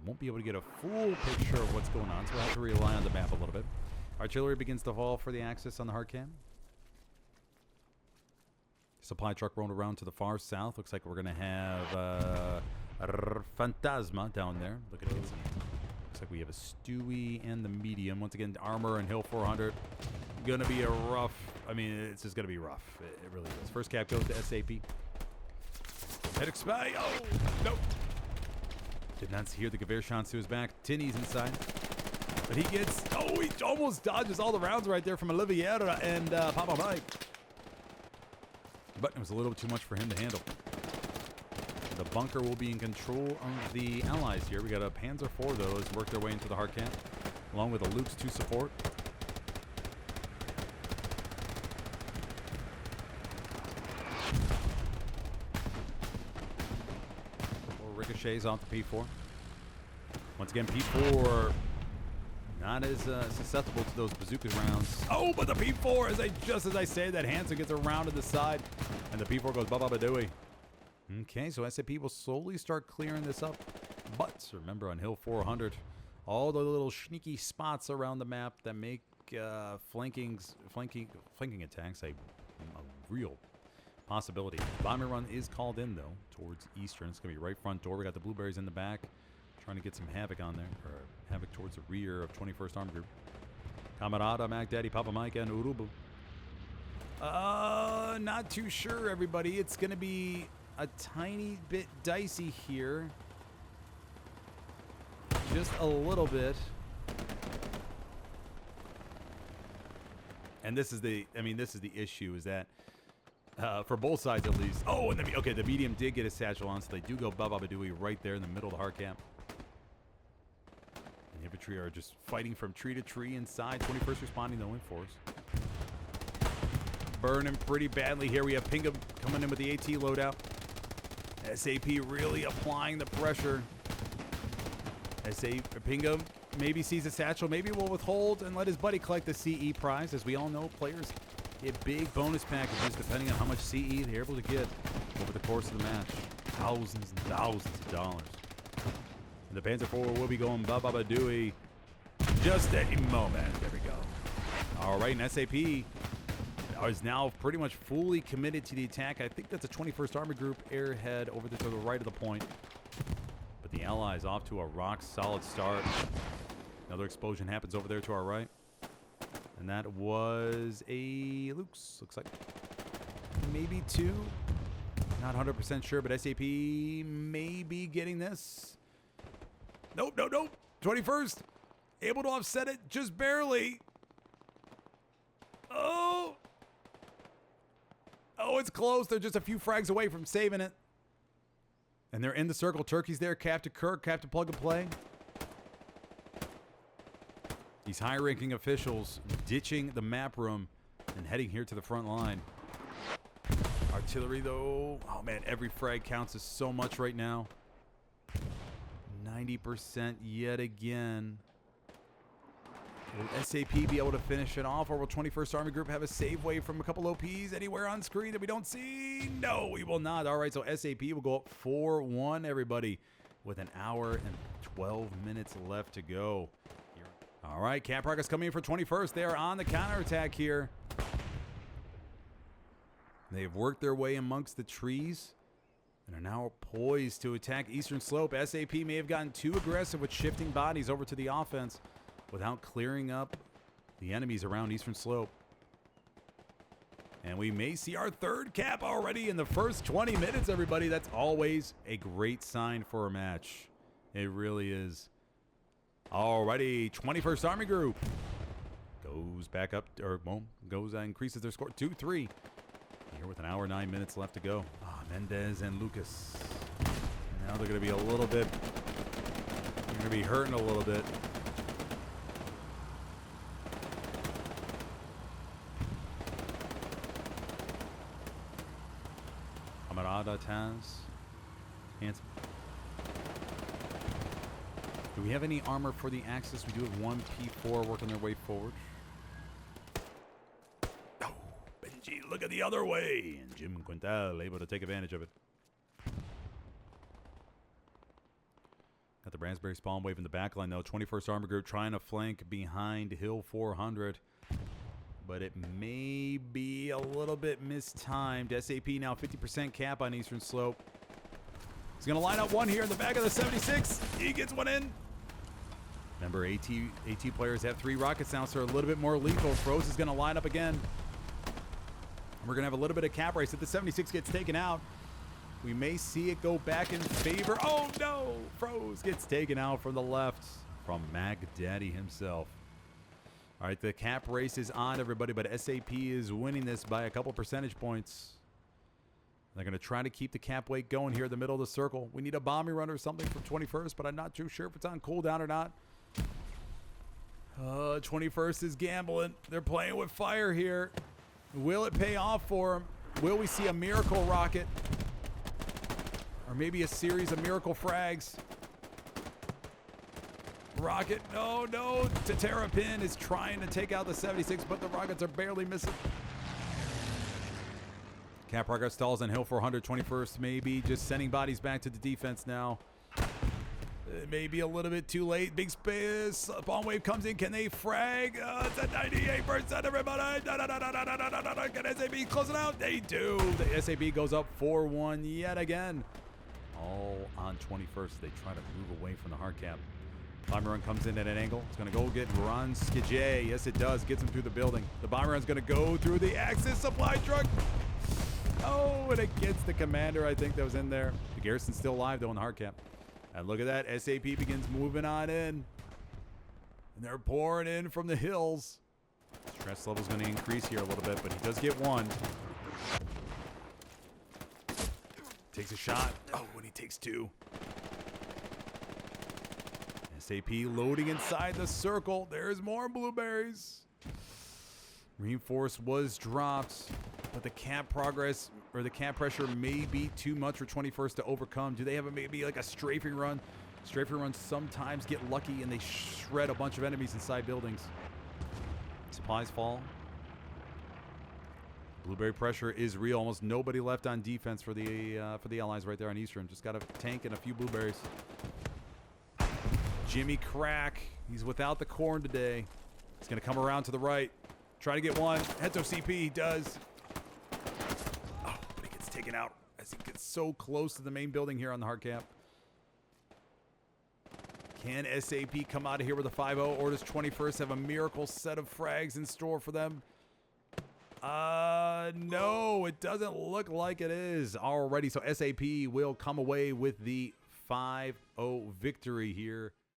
Won't be able to get a full picture of what's going on, so we'll have to rely on the map a little bit. Artillery begins to fall for the Axis on the hard cam. Supply truck rolling around to the far south. Looks like we're going to have Fantasma down there. Looking to get some. Looks like we have a Stewie and the medium. Once again, armor and Hill 400. Going to be a rough. I mean, it's just going to be rough. It really is. First cap goes to SAP. Head expire. Oh, nope. Did not hear the Gewehrschance to his back. Tinny's inside. But he gets. Oh, he almost dodges all the rounds right there from Oliveira and Papa Mike. But it was a little bit too much for him to handle. The bunker will be in control of the Allies here. We got a Panzer IV, though, has worked their way into the hard camp, along with a Luke's to support. Ricochets off the P4. Once again, P4 not as susceptible to those bazooka rounds. Oh, but the P4, just as I say that, Hansen gets around to the side, and the P4 goes ba-ba-ba-dooey. Okay, so SAP will slowly start clearing this up. But remember, on Hill 400, all the little sneaky spots around the map that make flanking attacks a real possibility. Bomber run is called in, though, towards Eastern. It's going to be right front door. We got the Blueberries in the back, trying to get some havoc on there, or havoc towards the rear of 21st Army Group. Camarada, Mac Daddy, Papa Mike, and Urubu. Not too sure, everybody. It's going to be a tiny bit dicey here. Just a little bit. And this is the issue, is that for both sides at least. Oh, and the medium did get a satchel on, so they do go ba-ba-ba-dooey right there in the middle of the hard camp. And infantry are just fighting from tree to tree inside. 21st responding to the wind force. Burning pretty badly here. We have Pingham coming in with the AT loadout. SAP really applying the pressure. Pingham maybe sees a satchel. Maybe will withhold and let his buddy collect the CE prize. As we all know, players get big bonus packages depending on how much CE they're able to get over the course of the match. Thousands and thousands of dollars. And the Panzer IV will be going ba-ba-ba-dooey just a moment. There we go. All right, and SAP is now pretty much fully committed to the attack. I think that's a 21st Army Group airhead over to the right of the point. But the Allies off to a rock-solid start. Another explosion happens over there to our right. And that was a Luke's, looks like. Maybe two. Not 100% sure, but SAP may be getting this. Nope, nope, nope. 21st. Able to offset it just barely. Oh. Oh, it's close. They're just a few frags away from saving it. And they're in the circle. Turkey's there. Captain Kirk, Captain Plug and Play. These high-ranking officials ditching the map room and heading here to the front line. Artillery, though. Oh, man, every frag counts as so much right now. 90% yet again. Will SAP be able to finish it off, or will 21st Army Group have a save wave from a couple OPs anywhere on screen that we don't see? No, we will not. All right, so SAP will go up 4-1, everybody, with an hour and 12 minutes left to go. All right, Cap Rockets coming in for 21st. They are on the counterattack here. They have worked their way amongst the trees and are now poised to attack Eastern Slope. SAP may have gotten too aggressive with shifting bodies over to the offense without clearing up the enemies around Eastern Slope. And we may see our third cap already in the first 20 minutes, everybody. That's always a great sign for a match. It really is. Alrighty, 21st Army Group goes back up, or well, increases their score 2-3. Here with an hour 9 minutes left to go. Mendez and Lucas. Now they're going to be a little bit. They're going to be hurting a little bit. Camarada Taz. Handsome. Do we have any armor for the Axis? We do have one P4 working their way forward. Oh, Benji, look at the other way. And Jim Quintal able to take advantage of it. Got Got the Raspberry spawn wave in the backline, though. 21st Armor Group trying to flank behind Hill 400. But it may be a little bit mistimed. SAP now 50% cap on Eastern Slope. He's going to line up one here in the back of the 76. He gets one in. Remember, AT players have 3 rockets now, so they're a little bit more lethal. Froze is going to line up again. And we're going to have a little bit of cap race. If the 76 gets taken out, we may see it go back in favor. Oh, no! Froze gets taken out from the left from Mac Daddy himself. All right, the cap race is on, everybody, but SAP is winning this by a couple percentage points. They're going to try to keep the cap weight going here in the middle of the circle. We need a bombing run or something from 21st, but I'm not too sure if it's on cooldown or not. 21st is gambling. They're playing with fire here. Will it pay off for them? Will we see a miracle rocket? Or maybe a series of miracle frags? Rocket, no. Tatera Pin is trying to take out the 76, but the rockets are barely missing. Cap progress stalls on Hill 400. 21st maybe just sending bodies back to the defense now. It may be a little bit too late. Big space. Bomb wave comes in. Can they frag? It's at 98%, everybody. Can SAP close it out? They do. The SAP goes up 4-1 yet again. All on 21st. They try to move away from the hard cap. Bomber run comes in at an angle. It's going to go get Ron Skijay. Yes, it does. Gets him through the building. The bomber run's going to go through the Axis supply truck. Oh, and it gets the commander, I think, that was in there. The garrison's still alive, though, in the hard cap. And look at that. SAP begins moving on in. And they're pouring in from the hills. Stress level's going to increase here a little bit, but he does get one. Takes a shot. Oh, and he takes 2. SAP loading inside the circle. There's more blueberries. Reinforce was dropped, but the cap progress or the cap pressure may be too much for 21st to overcome. Do they have maybe like a strafing run? Strafing runs sometimes get lucky and they shred a bunch of enemies inside buildings. Supplies fall. Blueberry pressure is real. Almost nobody left on defense for the Allies right there on Eastern. Just got a tank and a few blueberries. Jimmy Crack. He's without the corn today. He's going to come around to the right. Try to get one. Heads of CP. He does. Oh, but he gets taken out as he gets so close to the main building here on the hard cap. Can SAP come out of here with a 5-0, or does 21st have a miracle set of frags in store for them? No, it doesn't look like it is already. So SAP will come away with the 5-0 victory here